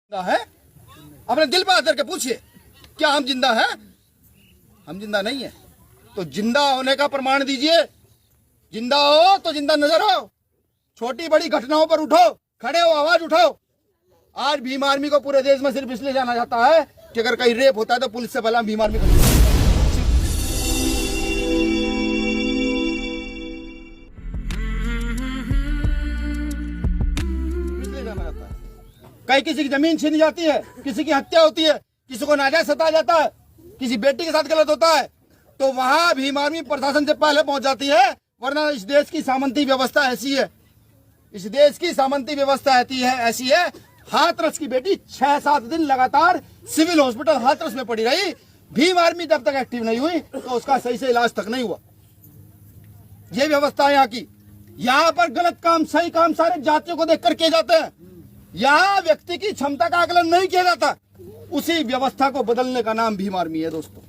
जिंदा है? अपने दिल पर आकर के पूछिए, क्या हम जिंदा हैं? हम जिंदा नहीं है। तो जिंदा होने का प्रमाण दीजिए। जिंदा हो तो जिंदा नजर हो। छोटी बड़ी घटनाओं पर उठो, खड़े हो, आवाज उठाओ। आज भीम आर्मी को पूरे देश में सिर्फ इसलिए जाना जाता है कि अगर कहीं रेप होता है तो पुलिस से पहले भीम आर्मी को जाना जाता है। कहीं किसी की जमीन छीनी जाती है, किसी की हत्या होती है, किसी को नाजायज सताया जाता है, किसी बेटी के साथ गलत होता है, तो वहां भीम आर्मी प्रशासन से पहले पहुंच जाती है। वरना इस देश की सामंती व्यवस्था ऐसी है, इस देश की सामंती व्यवस्था ऐसी है। हाथरस की बेटी 6-7 दिन लगातार सिविल हॉस्पिटल हाथरस में पड़ी रही। भीम आर्मी जब तक एक्टिव नहीं हुई तो उसका सही से इलाज तक नहीं हुआ। ये व्यवस्था है यहाँ की। यहाँ पर गलत काम सही काम सारे जातियों को देखकर किए जाते हैं। यहाँ व्यक्ति की क्षमता का आकलन नहीं किया जाता। उसी व्यवस्था को बदलने का नाम भीम आर्मी है दोस्तों।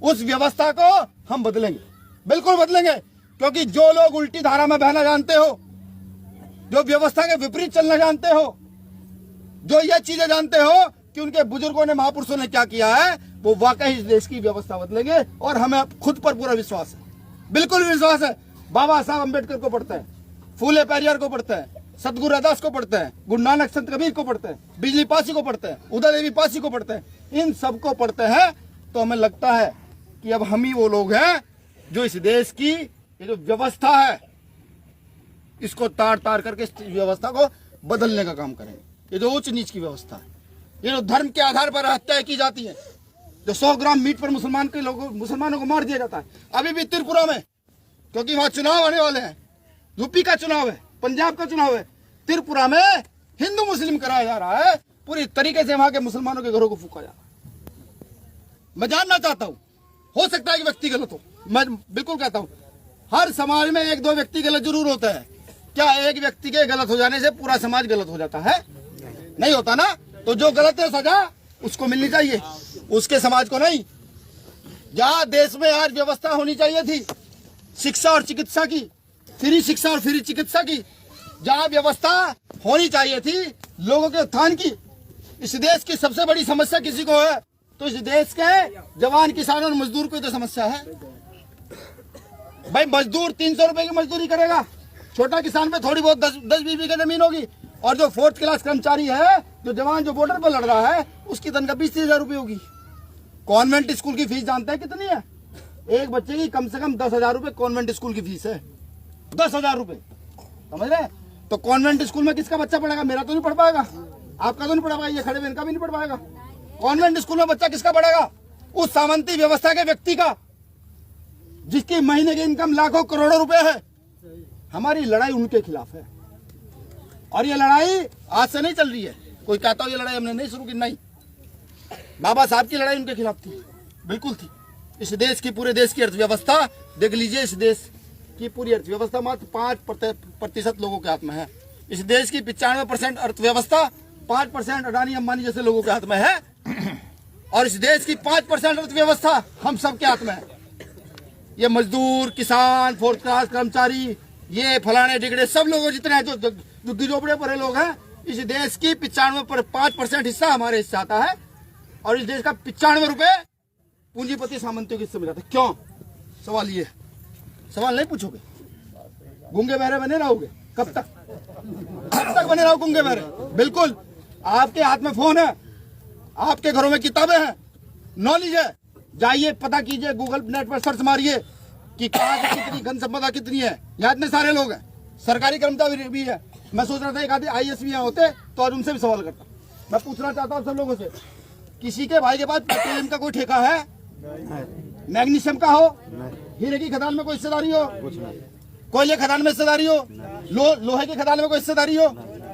उस व्यवस्था को हम बदलेंगे, बिल्कुल बदलेंगे, क्योंकि जो लोग उल्टी धारा में बहना जानते हो, जो व्यवस्था के विपरीत चलना जानते हो, जो ये चीजें जानते हो कि उनके बुजुर्गों ने, महापुरुषों ने क्या किया है, वो वाकई इस देश की व्यवस्था बदलेंगे। और हमें खुद पर पूरा विश्वास है, बिल्कुल विश्वास है। बाबा साहब अम्बेडकर को पढ़ते हैं, फूले पेरियार को पढ़ते हैं, सतगुरु रैदास को पढ़ते हैं, गुरु नानक संत कबीर को पढ़ते हैं, बिजली पासी को पढ़ते हैं, उदय देवी पासी को पढ़ते हैं, इन सबको पढ़ते हैं, तो हमें लगता है कि अब हम ही वो लोग हैं जो इस देश की ये जो व्यवस्था है इसको तार तार करके इस व्यवस्था को बदलने का काम करेंगे। ये जो उच्च नीच की व्यवस्था है, ये जो धर्म के आधार पर हत्याएं की जाती है, जो 100 ग्राम मीट पर मुसलमानों को मार दिया जाता है। अभी भी त्रिपुरा में, क्योंकि वहां चुनाव आने वाले हैं, यूपी का चुनाव है, पंजाब का चुनाव है, त्रिपुरा में हिंदू मुस्लिम कराया जा रहा है। पूरी तरीके से वहां के मुसलमानों के घरों को फूका जा रहा है। मैं जानना चाहता हूं, हो सकता है कि व्यक्ति गलत हो, मैं बिल्कुल कहता हूं हर समाज में 1-2 व्यक्ति गलत जरूर होता है। क्या एक व्यक्ति के गलत हो जाने से पूरा समाज गलत हो जाता है? नहीं होता ना। तो जो गलत है सजा उसको मिलनी चाहिए, उसके समाज को नहीं। जहां देश में आज व्यवस्था होनी चाहिए थी शिक्षा और चिकित्सा की, फ्री शिक्षा और फ्री चिकित्सा की, जहां व्यवस्था होनी चाहिए थी लोगों के उत्थान की। इस देश की सबसे बड़ी समस्या किसी को है तो इस देश के जवान, किसान और मजदूर को तो समस्या है। भाई मजदूर 300 रुपए की मजदूरी करेगा, छोटा किसान पे थोड़ी बहुत 10-20 बीघे जमीन होगी, और जो 4th क्लास कर्मचारी है, जो जवान जो बॉर्डर पर लड़ रहा है, उसकी तनख्वाह 20-30 हजार रुपये होगी। कॉन्वेंट स्कूल की फीस जानते हैं कितनी है? एक बच्चे की कम से कम 10,000 रुपये कॉन्वेंट स्कूल की फीस है। 10,000 रुपये, समझ रहे? तो कॉन्वेंट स्कूल में किसका बच्चा पढ़ेगा? मेरा तो नहीं पढ़ पाएगा, आपका तो नहीं पढ़ पाएगा, ये खड़े बहन का भी नहीं पढ़ पाएगा। कॉन्वेंट स्कूल में बच्चा किसका पढ़ेगा? उस सामंती व्यवस्था के व्यक्ति का, जिसकी महीने की इनकम लाखों करोड़ों रुपए है। हमारी लड़ाई उनके खिलाफ है, और ये लड़ाई आज से नहीं चल रही है। कोई कहता हो ये लड़ाई हमने नहीं शुरू की, नहीं। बाबा साहब की लड़ाई उनके खिलाफ थी, बिल्कुल थी। इस देश की, पूरे देश की अर्थव्यवस्था देख लीजिए, इस देश की पूरी अर्थव्यवस्था मात्र 5% लोगों के हाथ में है। इस देश की 95% अर्थव्यवस्था 5% अडानी अंबानी जैसे लोगों के हाथ में है, और इस देश की 5% अर्थव्यवस्था हम सबके हाथ में है। ये मजदूर, किसान, 4th क्लास कर्मचारी, ये फलाने डिगड़े सब लोग जितने हैं, जो गिरोबड़े पड़े लोग हैं, इस देश की 5% हिस्सा हमारे हिस्से आता है, और इस देश का 95 रुपए पूंजीपति सामंतियों के हिस्से में जाता है। क्यों? सवाल ये, सवाल नहीं पूछोगे? गूंगे बहरे बने रहोगे? कब तक बने रहो गूंगे बहरे? बिल्कुल। आपके हाथ में फोन है, आपके घरों में किताबें हैं, नॉलेज है, जाइए पता कीजिए, गूगल नेट पर सर्च मारिए कि कहाँ से कितनी घन संपदा कितनी है। यहाँ इतने सारे लोग हैं, सरकारी कर्मचारी भी है। मैं सोच रहा था एक आधे IAS भी यहाँ होते तो आज उनसे भी सवाल करता। मैं पूछना चाहता हूँ सब लोगों से, किसी के भाई के पास पेट्रोलियम का कोई ठेका है? मैग्नीशियम का हो, हीरे की खदान में कोई हिस्सेदारी हो, कोयले खदान में हिस्सेदारी हो, लोहे की खदान में कोई हिस्सेदारी हो?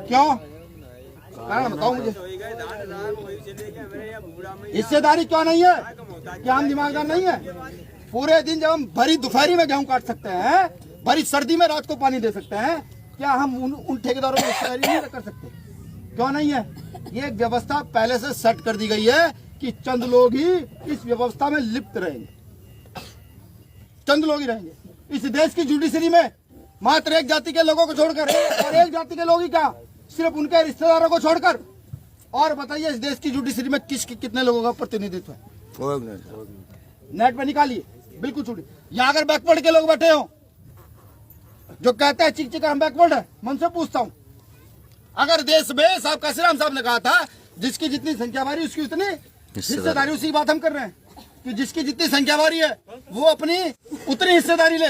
क्यों? कारण बताओ मुझे, हिस्सेदारी क्यों नहीं है? क्या हम दिमागदार नहीं है? पूरे दिन जब हम भरी दोपहरी में गेहूं काट सकते हैं, भरी सर्दी में रात को पानी दे सकते हैं, क्या हम उन ठेकेदारों को हिस्सेदारी नहीं कर सकते? क्यों नहीं है? ये व्यवस्था पहले से सेट कर दी गई है कि चंद लोग ही इस व्यवस्था में लिप्त रहेंगे, चंद लोग ही रहेंगे। इस देश की जुडिशरी में मात्र एक जाति के लोगों को छोड़कर, और एक जाति के लोग ही क्या, सिर्फ उनके रिश्तेदारों को छोड़कर और बताइए इस देश की जुडिशरी में कितने लोगों का प्रतिनिधित्व है? नेट पे निकालिए, बिल्कुल छोड़िए। यहाँ अगर बैकवर्ड के लोग बैठे हो जो कहते हैं चिक चिक हम बैकवर्ड है, मैं उनसे पूछता हूँ, अगर देश में साहब काशीराम साहब ने कहा था जिसकी जितनी संख्या बारी उसकी उतनी हिस्सेदारी, उसी बात हम कर रहे हैं कि जिसकी जितनी संख्या बारी है वो अपनी उतनी हिस्सेदारी ले।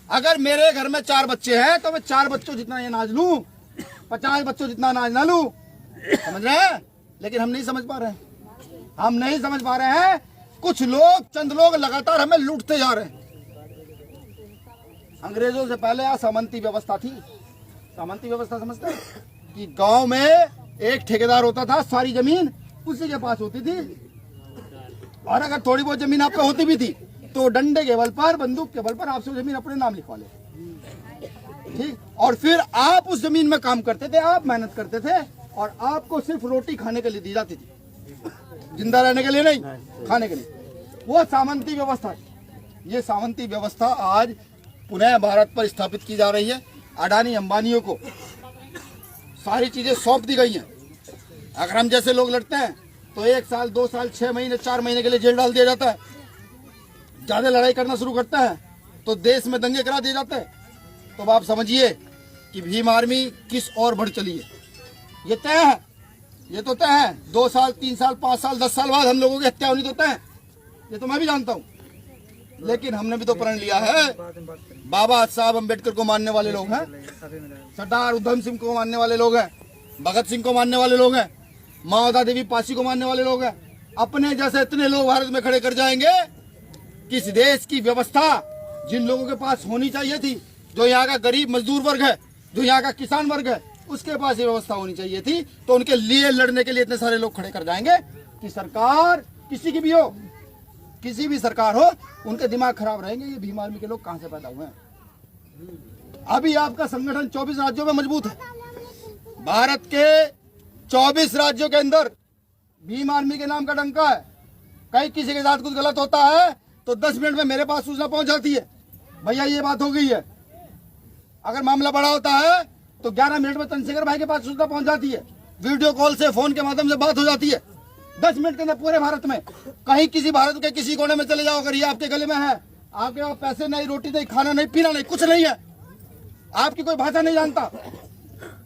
अगर मेरे घर में 4 बच्चे हैं तो मैं 4 बच्चों जितना ये नाज लूं, 50 बच्चों जितना नाज ना लूं, समझ रहे हैं? लेकिन हम नहीं समझ पा रहे हैं, हम नहीं समझ पा रहे हैं। कुछ लोग, चंद लोग लगातार हमें लूटते जा रहे हैं। अंग्रेजों से पहले यहाँ सामंती व्यवस्था थी। सामंती व्यवस्था समझते हैं कि गांव में एक ठेकेदार होता था, सारी जमीन उसी के पास होती थी, और अगर थोड़ी बहुत जमीन आप पे होती भी थी तो डंडे के बल पर, बंदूक के बल पर आपसे जमीन अपने नाम लिखवा ले, ठीक। और फिर आप उस जमीन में काम करते थे, आप मेहनत करते थे, और आपको सिर्फ रोटी खाने के लिए दी जाती थी, जिंदा रहने के लिए नहीं, खाने के लिए। वो सामंती व्यवस्था। ये सामंती व्यवस्था आज पुनः भारत पर स्थापित की जा रही है। अडानी अंबानियों को सारी चीजें सौंप दी गई हैं। अगर हम जैसे लोग लड़ते हैं तो 1 साल, 2 साल, 6 महीने, 4 महीने के लिए जेल डाल दिया जाता है। ज्यादा लड़ाई करना शुरू करता है तो देश में दंगे करा दिए जाते हैं। तो आप समझिए कि भीम आर्मी किस ओर बढ़ चली है। ये तय है, ये तो तय है। 2 साल, 3 साल, 5 साल, 10 साल बाद हम लोगों की हत्या होनी तो तय है, ये तो मैं भी जानता हूँ। लेकिन हमने भी तो प्रण लिया है। बाबा साहब अम्बेडकर को मानने वाले लोग हैं, सरदार उधम सिंह को मानने वाले लोग हैं, भगत सिंह को मानने वाले लोग हैं, माता देवी पासी को मानने वाले लोग हैं। अपने जैसे इतने लोग भारत में खड़े कर जाएंगे कि इस देश की व्यवस्था जिन लोगों के पास होनी चाहिए थी, जो यहाँ का गरीब मजदूर वर्ग है, जो यहाँ का किसान वर्ग है, उसके पास ये व्यवस्था होनी चाहिए थी, तो उनके लिए लड़ने के लिए इतने सारे लोग खड़े कर जाएंगे कि सरकार किसी की भी हो, किसी भी सरकार हो, उनके दिमाग खराब रहेंगे। ये भीम आर्मी के लोग कहां से पैदा हुए हैं? अभी आपका संगठन 24 राज्यों में मजबूत है। भारत के 24 राज्यों के अंदर भीम आर्मी के नाम का डंका है। कहीं किसी के साथ कुछ गलत होता है तो 10 मिनट में मेरे पास सूचना पहुंच जाती है, भैया ये बात हो गई है। अगर मामला बड़ा होता है तो 11 मिनट में चंद्रशेखर भाई के पास सूचना पहुंच जाती है, वीडियो कॉल से, फोन के माध्यम से बात हो जाती है। 10 मिनट के अंदर पूरे भारत में, कहीं किसी भारत के किसी कोने में चले जाओ, अगर ये आपके गले में है, आपके पास पैसे नहीं, रोटी नहीं, खाना नहीं, पीना नहीं, कुछ नहीं है, आपकी कोई भाषा नहीं जानता,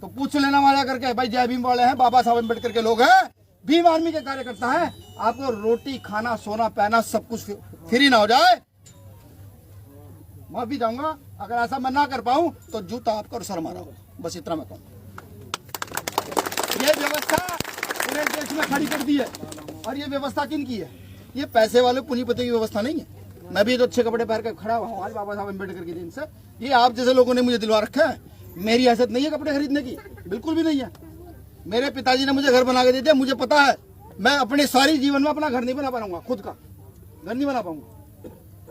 तो पूछ लेना मारा करके, भाई जय भीम वाले हैं, बाबा साहब अम्बेडकर के लोग हैं, भीम आर्मी के कार्यकर्ता हैं, आपको रोटी, खाना, सोना, पहना सब कुछ फ्री ना हो जाए। मैं भी जाऊंगा, अगर ऐसा मैं ना कर पाऊं तो जूता आपका और सर मारा होगा, बस इतना मैं कहूँ। ये व्यवस्था पूरे देश में खड़ी कर दी है। और ये व्यवस्था किन की है? ये पैसे वाले पूंजीपति की व्यवस्था नहीं है। मैं भी तो अच्छे कपड़े पहन कर खड़ा हुआ हूँ आज बाबा साहब अम्बेडकर के दिन से। ये आप जैसे लोगों ने मुझे दिलवा रखा है। मेरी हैसियत नहीं है कपड़े खरीदने की, बिल्कुल भी नहीं है। मेरे पिताजी ने मुझे घर बना के दे दिया, मुझे पता है मैं अपने सारी जीवन में अपना घर नहीं बना पाऊंगा, खुद का घर नहीं बना पाऊंगा।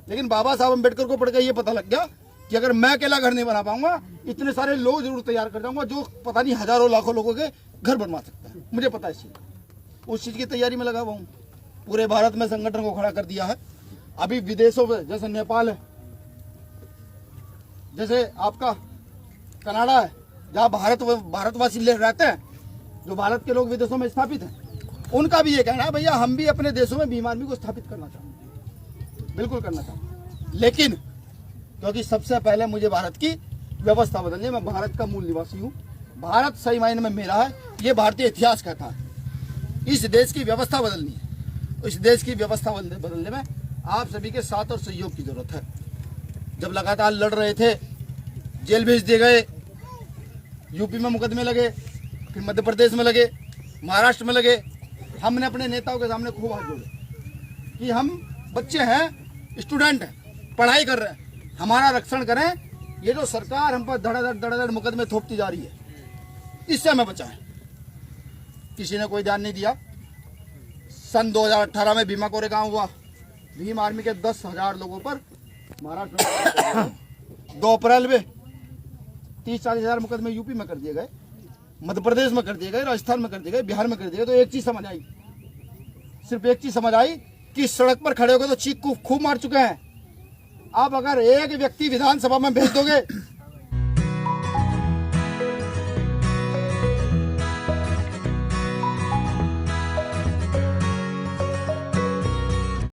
लेकिन बाबा साहब अम्बेडकर को पढ़कर ये पता लग गया कि अगर मैं अकेला घर नहीं बना पाऊंगा, इतने सारे लोग जरूर तैयार कर जाऊंगा जो पता नहीं हजारों लाखों लोगों के घर बनवा सकता है। मुझे पता है इस चीज, उस चीज की तैयारी में लगा हुआ हूँ। पूरे भारत में संगठन को खड़ा कर दिया है। अभी विदेशों में जैसे नेपाल है, जैसे आपका कनाडा है, जहाँ भारतवासी रहते हैं, जो भारत के लोग विदेशों में स्थापित हैं, उनका भी ये कहना है भैया हम भी अपने देशों में भीम आर्मी को स्थापित करना चाहते, बिल्कुल करना चाहते। लेकिन क्योंकि सबसे पहले मुझे भारत की व्यवस्था बदलनी है। मैं भारत का मूल निवासी हूँ, भारत सही मायने में मेरा है, ये भारतीय इतिहास कहता है। इस देश की व्यवस्था बदलनी है। इस देश की व्यवस्था बदलने में आप सभी के साथ और सहयोग की जरूरत है। जब लगातार लड़ रहे थे, जेल भेज दिए गए, यूपी में मुकदमे लगे, फिर मध्य प्रदेश में लगे, महाराष्ट्र में लगे, हमने अपने नेताओं के सामने खूब हाथ जोड़े कि हम बच्चे हैं, स्टूडेंट हैं, पढ़ाई कर रहे हैं, हमारा रक्षण करें। ये जो सरकार हम पर धड़ाधड़ मुकदमे थोपती जा रही है, इससे हमें बचाएं। किसी ने कोई ध्यान नहीं दिया। सन 2018 में भीमा कोरेगांव हुआ, भीम आर्मी के 10,000 लोगों पर महाराष्ट्र में 2 अप्रैल में 30-40 हजार मुकदमे यूपी में कर दिए गए, मध्य प्रदेश में कर दिए गए, राजस्थान में कर दिए गए, बिहार में कर दिए गए। तो एक चीज समझ आई, सिर्फ एक चीज समझ आई कि सड़क पर खड़े होकर तो चीख खूब मार चुके हैं। आप अगर एक व्यक्ति विधानसभा में भेज दोगे